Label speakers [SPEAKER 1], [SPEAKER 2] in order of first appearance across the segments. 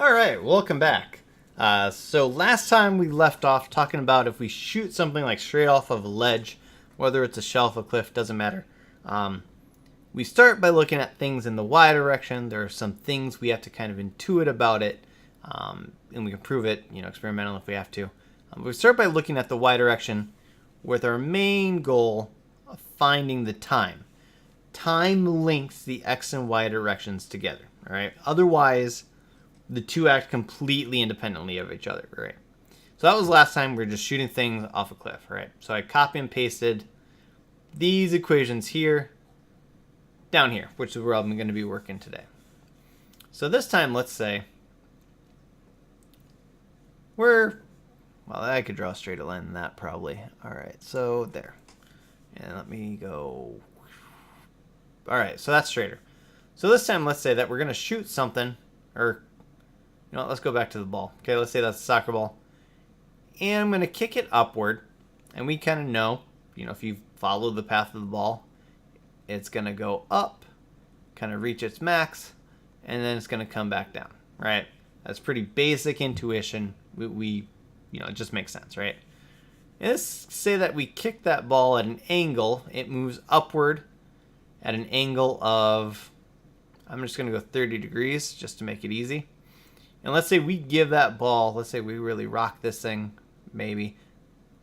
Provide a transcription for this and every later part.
[SPEAKER 1] All right, welcome back. So last time we left off talking about if we shoot something like straight off of a ledge, whether it's a shelf, a cliff, doesn't matter. We start by looking at things in the y direction. There are some things we have to kind of intuit about it, and we can prove it, experimental if we have to. We start by looking at the y direction with our main goal of finding the time. Time links the x and y directions together. All right. Otherwise, the two act completely independently of each other, right? So that was last time. We were just shooting things off a cliff, right? So I copy and pasted these equations here, down here, which is where I'm going to be working today. So this time, let's say well, I could draw a straight line in that probably. All right, so there. And let me go. All right, so that's straighter. So this time, let's say that we're going to shoot something, or let's go back to the ball. Okay, let's say that's a soccer ball. And I'm going to kick it upward. And we kind of know, if you follow the path of the ball, it's going to go up, kind of reach its max, and then it's going to come back down, right? That's pretty basic intuition. It just makes sense, right? And let's say that we kick that ball at an angle. It moves upward at an angle of, I'm just going to go 30 degrees just to make it easy. And let's say we give that ball, let's say we really rock this thing, maybe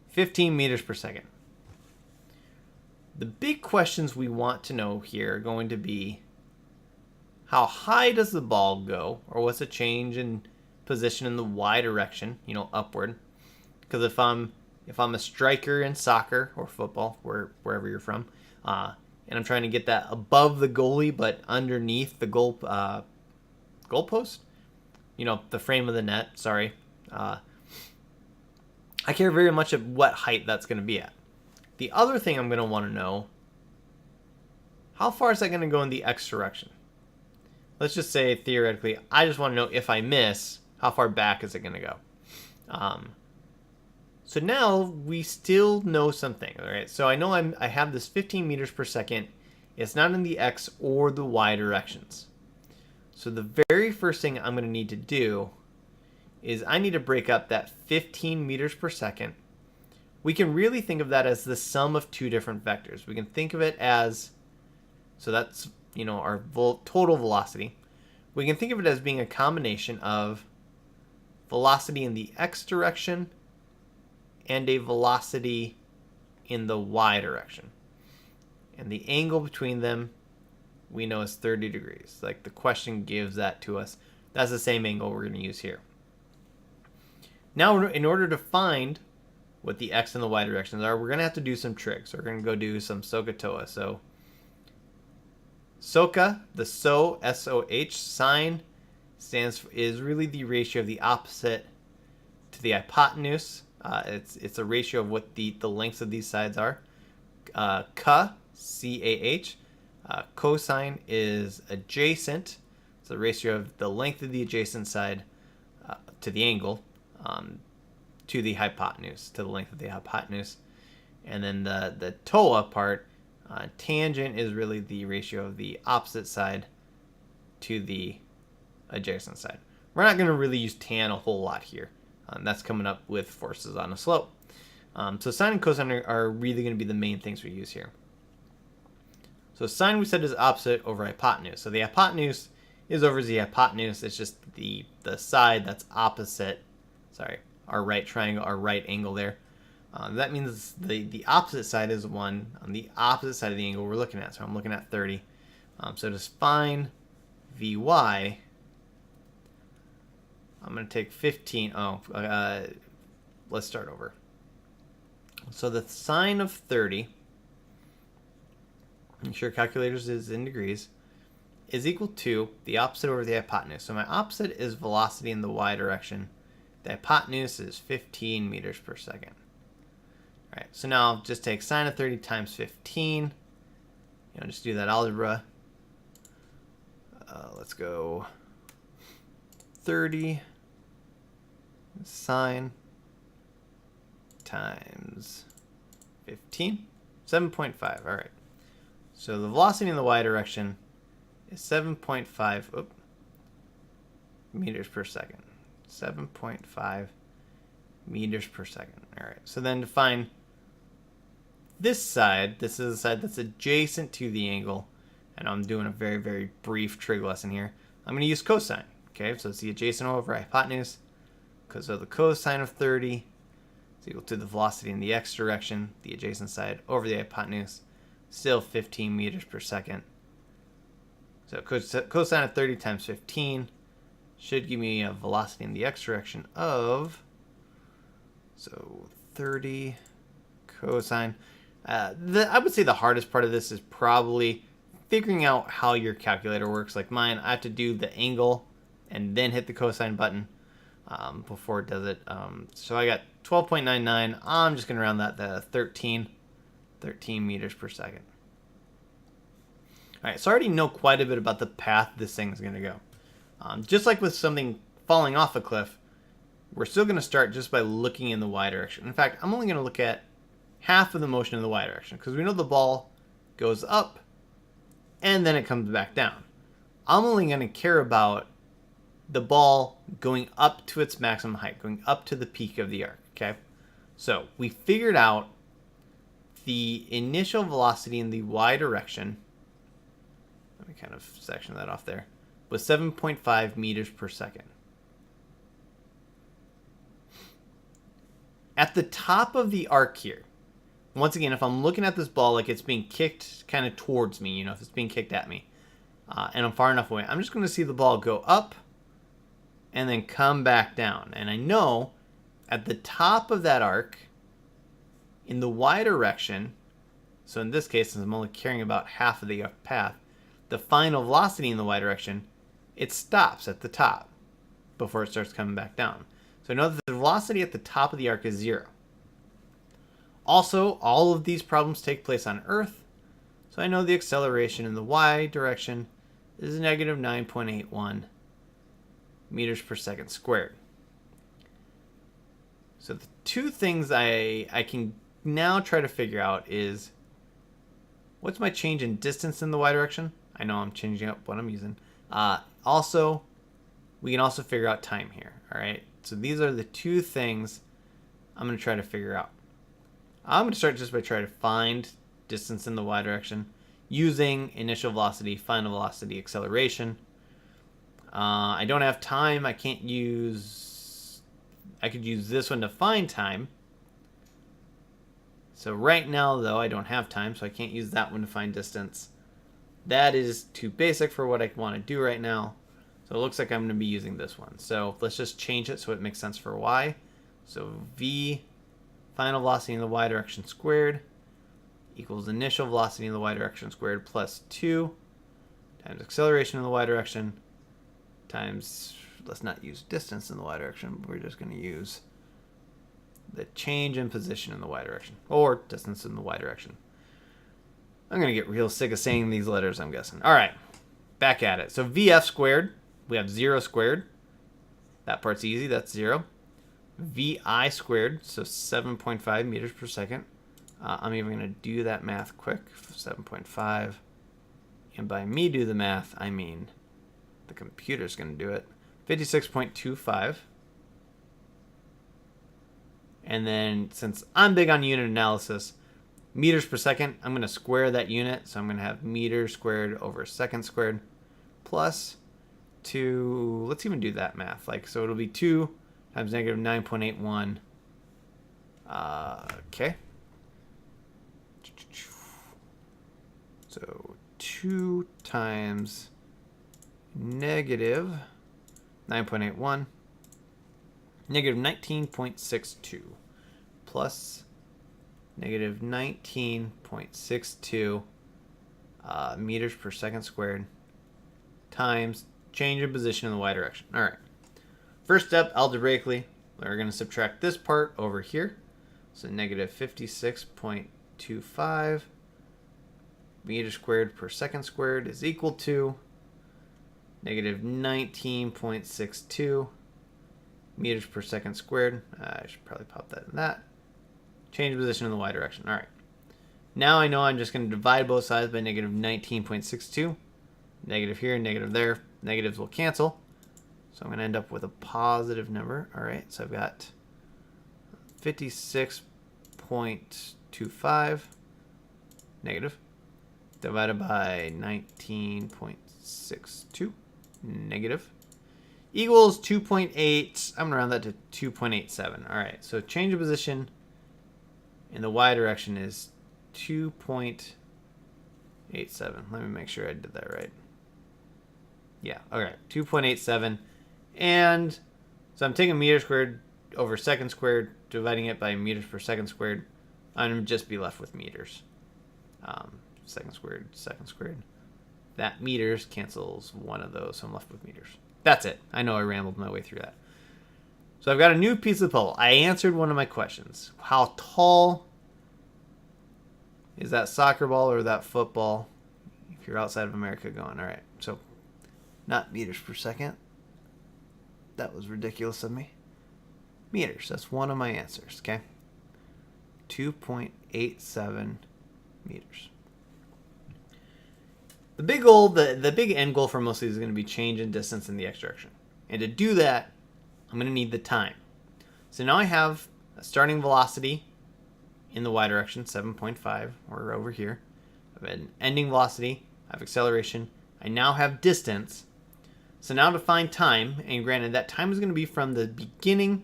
[SPEAKER 1] 15 meters per second. The big questions we want to know here are going to be, how high does the ball go? Or what's the change in position in the y direction, upward? Because if I'm a striker in soccer or football, wherever you're from, and I'm trying to get that above the goalie but underneath the goalpost, the frame of the net, sorry. I care very much at what height that's going to be at. The other thing I'm going to want to know, how far is that going to go in the x direction? Let's just say, theoretically, I just want to know if I miss, how far back is it going to go? So now we still know something, all right? So I know I have this 15 meters per second. It's not in the x or the y directions. So the very first thing I'm going to need to do is I need to break up that 15 meters per second. We can really think of that as the sum of two different vectors. We can think of it as, so that's, our total velocity. We can think of it as being a combination of velocity in the x direction and a velocity in the y direction. And the angle between them we know is 30 degrees. Like the question gives that to us. That's the same angle we're going to use here. Now, in order to find what the x and the y directions are, we're going to have to do some tricks. We're going to go do some SOHCAHTOA. So SOHCAH, the SO, S-O-H, sine, is really the ratio of the opposite to the hypotenuse. It's a ratio of what the lengths of these sides are. CAH, C-A-H, cosine is adjacent. It's the ratio of the length of the adjacent side to the angle, to the hypotenuse, to the length of the hypotenuse. And then the TOA part, tangent is really the ratio of the opposite side to the adjacent side. We're not going to really use tan a whole lot here. That's coming up with forces on a slope. So sine and cosine are really going to be the main things we use here. So sine we said is opposite over hypotenuse. So the hypotenuse is over the hypotenuse. It's just the side that's opposite. Sorry, our right triangle, our right angle there. That means the opposite side is 1 on the opposite side of the angle we're looking at. So I'm looking at 30. So to find Vy, I'm going to take 15. Let's start over. So the sine of 30, make sure calculators is in degrees, is equal to the opposite over the hypotenuse. So my opposite is velocity in the y direction. The hypotenuse is 15 meters per second. All right, so now just take sine of 30 times 15. Just do that algebra. Let's go 30 sine times 15, 7.5. All right. So the velocity in the y direction is 7.5 meters per second. 7.5 meters per second. All right, so then to find this side, this is the side that's adjacent to the angle, and I'm doing a very, very brief trig lesson here. I'm going to use cosine. Okay, so it's the adjacent over hypotenuse, because of the cosine of 30 is equal to the velocity in the x direction, the adjacent side over the hypotenuse, still 15 meters per second. So cosine of 30 times 15 should give me a velocity in the x direction of, so 30 cosine. I would say the hardest part of this is probably figuring out how your calculator works. Like mine, I have to do the angle and then hit the cosine button before it does it. So I got 12.99. I'm just going to round that to 13 meters per second. All right, so I already know quite a bit about the path this thing is going to go. Just like with something falling off a cliff, we're still going to start just by looking in the y direction. In fact, I'm only going to look at half of the motion in the y direction because we know the ball goes up and then it comes back down. I'm only going to care about the ball going up to its maximum height, going up to the peak of the arc, okay? So we figured out the initial velocity in the y direction. Let me kind of section that off there. Was 7.5 meters per second. At the top of the arc here, once again, if I'm looking at this ball like it's being kicked kind of towards me, if it's being kicked at me, and I'm far enough away, I'm just going to see the ball go up and then come back down. And I know at the top of that arc, in the y direction, so in this case, since I'm only caring about half of the path, the final velocity in the y direction, it stops at the top before it starts coming back down. So I know that the velocity at the top of the arc is 0. Also, all of these problems take place on Earth, so I know the acceleration in the y direction is negative 9.81 meters per second squared. So the two things I can now try to figure out is, what's my change in distance in the y direction? I know I'm changing up what I'm using. Also, we can also figure out time here, all right? So these are the two things I'm going to try to figure out. I'm going to start just by trying to find distance in the y direction using initial velocity, final velocity, acceleration. I don't have time. I could use this one to find time. So right now, though, I don't have time, so I can't use that one to find distance. That is too basic for what I want to do right now. So it looks like I'm going to be using this one. So let's just change it so it makes sense for y. So v final velocity in the y direction squared equals initial velocity in the y direction squared plus 2 times acceleration in the y direction times, let's not use distance in the y direction, we're just going to use the change in position in the y direction, or distance in the y direction. I'm going to get real sick of saying these letters, I'm guessing. All right, back at it. So VF squared, we have 0 squared. That part's easy, that's 0. VI squared, so 7.5 meters per second. I'm even going to do that math quick, 7.5. And by me do the math, I mean the computer's going to do it. 56.25. And then since I'm big on unit analysis, meters per second, I'm going to square that unit. So I'm going to have meters squared over second squared plus 2. Let's even do that math. So it'll be 2 times negative 9.81. Okay. So 2 times negative 9.81, negative 19.62 plus negative 19.62 meters per second squared times change in position in the y direction. All right. First step, algebraically, we're going to subtract this part over here. So negative 56.25 meters squared per second squared is equal to negative 19.62 meters per second squared. I should probably pop that in that. Change position in the y direction. All right. Now I know I'm just going to divide both sides by negative 19.62. Negative here, negative there. Negatives will cancel. So I'm going to end up with a positive number. All right, so I've got 56.25 negative divided by 19.62 negative equals 2.8. I'm going to round that to 2.87. All right, so change of position in the y direction is 2.87. Let me make sure I did that right. Yeah, okay, 2.87. And so I'm taking meters squared over second squared, dividing it by meters per second squared. I'm going to just be left with meters. Second squared. That meters cancels one of those, so I'm left with meters. That's it. I know I rambled my way through that. So I've got a new piece of puzzle. I answered one of my questions. How tall is that soccer ball or that football? If you're outside of America going, all right. So not meters per second. That was ridiculous of me. Meters. That's one of my answers, okay? 2.87 meters. The big goal, the big end goal for most of these is going to be change in distance in the x direction. And to do that, I'm going to need the time. So now I have a starting velocity in the y direction, 7.5, or over here. I have an ending velocity, I have acceleration. I now have distance. So now to find time, and granted that time is going to be from the beginning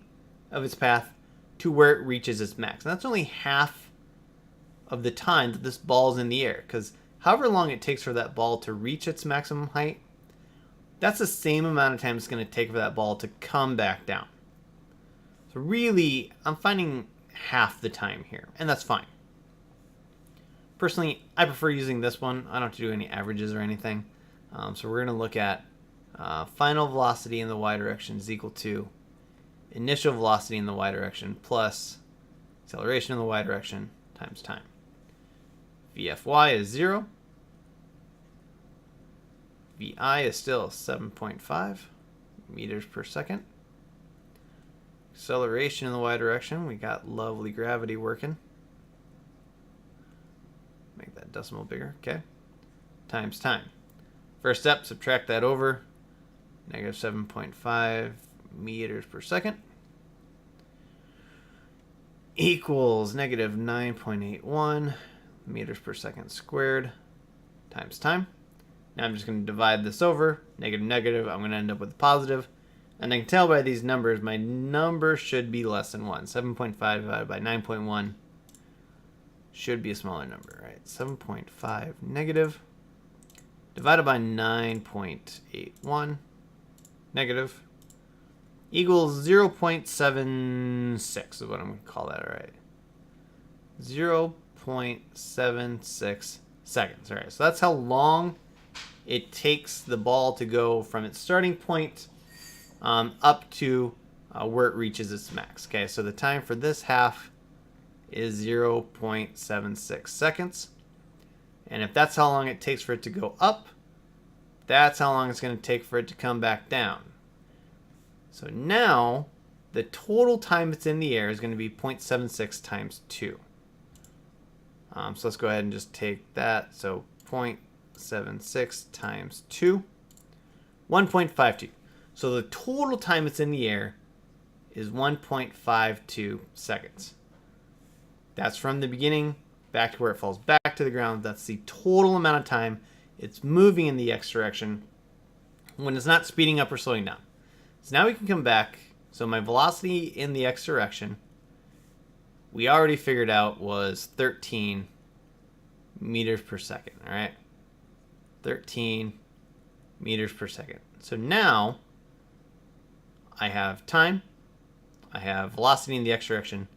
[SPEAKER 1] of its path to where it reaches its max. And that's only half of the time that this ball is in the air, because however long it takes for that ball to reach its maximum height, that's the same amount of time it's going to take for that ball to come back down. So really, I'm finding half the time here, and that's fine. Personally, I prefer using this one. I don't have to do any averages or anything. So we're going to look at final velocity in the y direction is equal to initial velocity in the y direction plus acceleration in the y direction times time. VFY is 0. VI is still 7.5 meters per second. Acceleration in the y direction, we got lovely gravity working. Make that decimal bigger, okay. Times time. First step, subtract that over. Negative 7.5 meters per second equals negative 9.81 meters per second squared times time. Now I'm just going to divide this over. Negative, negative. I'm going to end up with a positive. And I can tell by these numbers, my number should be less than 1. 7.5 divided by 9.1 should be a smaller number, right? 7.5 negative divided by 9.81 negative equals 0.76 is what I'm going to call that, all right? 0.76 seconds. All right, so that's how long it takes the ball to go from its starting point up to where it reaches its max. Okay, so the time for this half is 0.76 seconds. And if that's how long it takes for it to go up, that's how long it's going to take for it to come back down. So now the total time it's in the air is going to be 0.76 times 2. So let's go ahead and just take that. So 0.76 times 2, 1.52. So the total time it's in the air is 1.52 seconds. That's from the beginning back to where it falls back to the ground. That's the total amount of time it's moving in the x direction when it's not speeding up or slowing down. So now we can come back. So my velocity in the x direction, we already figured out was 13 meters per second, all right? 13 meters per second. So now I have time, I have velocity in the x direction.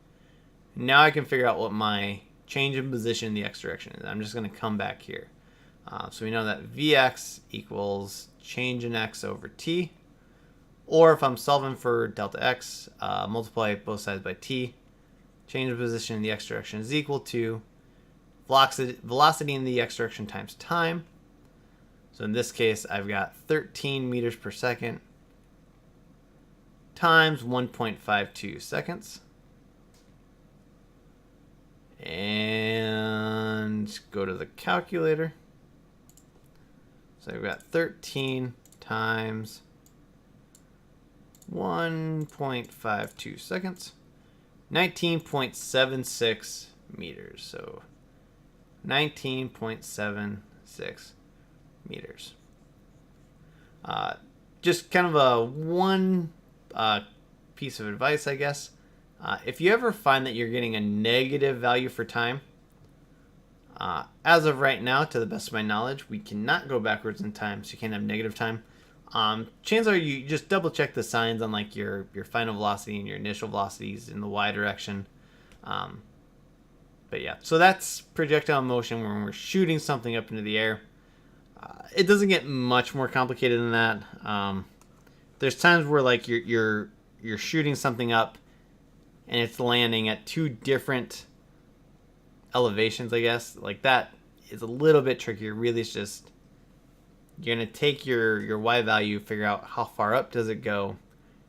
[SPEAKER 1] Now I can figure out what my change in position in the x direction is. I'm just going to come back here. So we know that Vx equals change in x over t. Or if I'm solving for delta x, multiply both sides by t. Change of position in the x direction is equal to velocity in the x direction times time. So in this case, I've got 13 meters per second times 1.52 seconds. And go to the calculator. So I've got 13 times 1.52 seconds. 19.76 meters. So 19.76 meters. Just kind of a one piece of advice, I guess. If you ever find that you're getting a negative value for time, as of right now, to the best of my knowledge, we cannot go backwards in time, so you can't have negative time. Chances are you just double check the signs on like your final velocity and your initial velocities in the y direction. But yeah, so that's projectile motion when we're shooting something up into the air. It doesn't get much more complicated than that. There's times where like you're shooting something up and it's landing at two different elevations, I guess. Like that is a little bit trickier. Really, it's just you're gonna take your y value, figure out how far up does it go,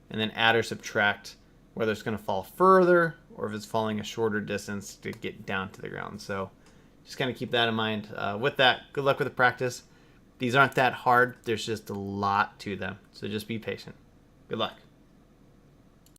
[SPEAKER 1] and then add or subtract whether it's gonna fall further or if it's falling a shorter distance to get down to the ground. So just kind of keep that in mind. With that, good luck with the practice. These aren't that hard. There's just a lot to them. So just be patient. Good luck.